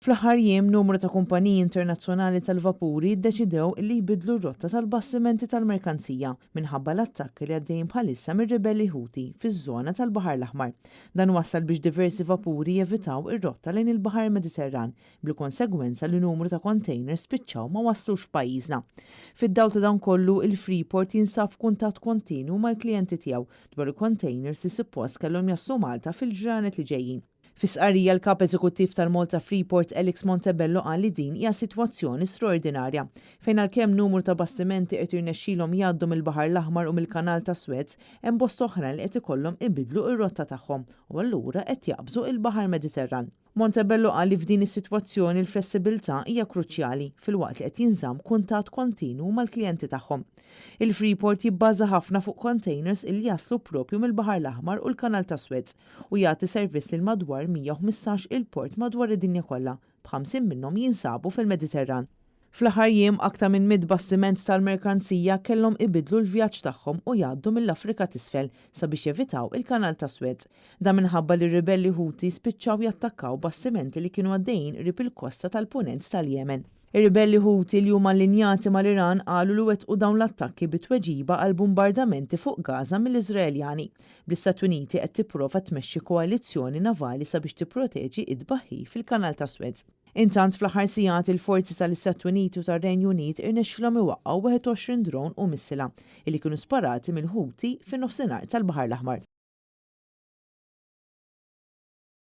Fl-aħħar jiem numru ta' kumpaniji internazzjonali tal-vapuri ddeċidew li jbidlu r-rotta tal-bastimenti tal-merkanzija minħabba l-attakki li għaddejjin bħalissa mir-ribelli Ħuti fiż-żona tal-Baħar l-Aħmar. Dan wassal biex diversi vapuri jevitaw ir-rotta lejn il-Baħar Mediterran bil-konsegwenza li numru ta' containers spiċċaw ma waslux f'pajjiżna. Fid-dawl ta' dan kollu il-Freeport jinsab f'kuntatt kontinu mal-klijenti tiegħu dwar il-containers li suppost kellhom jassu Malta fil-ġranet li ġejjin. Fis-qarrija l-kap eżekuttiv tal-Malta Freeport Alex Montebello qal li din hija sitwazzjoni straordinarja fejn għalkemm numru ta' bastimenti qed jirnexxielhom jgħaddu mill-Baħar l-Aħmar u mill-Kanal ta' Suez hemm bost oħra li qed ikollhom ibidlu r-rotta tagħhom u allura qed jaqbżu il-Baħar Mediterran. Montebello qal li f'din is-sitwazzjoni l-flessibilità hija kruċjali filwaqt li qed jinżamm kuntatt kontinu mal-klijenti tagħhom. Il-Freeport jibbaża ħafna fuq containers li jaslu propju mill-Baħar l-Aħmar u l-Kanal ta' Suez u jagħti servizz lil madwar 115 il-port madwar id-dinja kollha, b'50 minnhom jinsabu fil-Mediterran. Fl-aħħar jiem aktar minn 100 bastiment tal-merkanzija kellhom ibidlu l-vjaġġ tagħhom u jgħaddu mill-Afrika t'isfel sabiex jevitaw il-Kanal ta' Suez. Da minħabba li r-ribelli Ħuti spiċċaw jattakkaw bastimenti li kienu għaddejjin qrib il-kosta tal-punent tal-Yemen. Ir-ribelli Ħuti li huma allinjati mal-Iran qalu li wettqu dawn l-attakki bitweġiba għal bombardamenti fuq Gaza mill-Iżraeljani. Bl-Istati Uniti qed tipprova tmexxi koalizzjoni navali sabiex tipproteġi id-tbaħħir fil-Kanal ta' Suez. Intant fl-aħħar sigħat il-forzi tal-Istati Uniti u tar-Renju Unit irnexxilhom iwaqqgħu 21 dron u missila li kienu sparati mill-Ħuti fin-nofsinhar tal-Baħar l-Aħmar.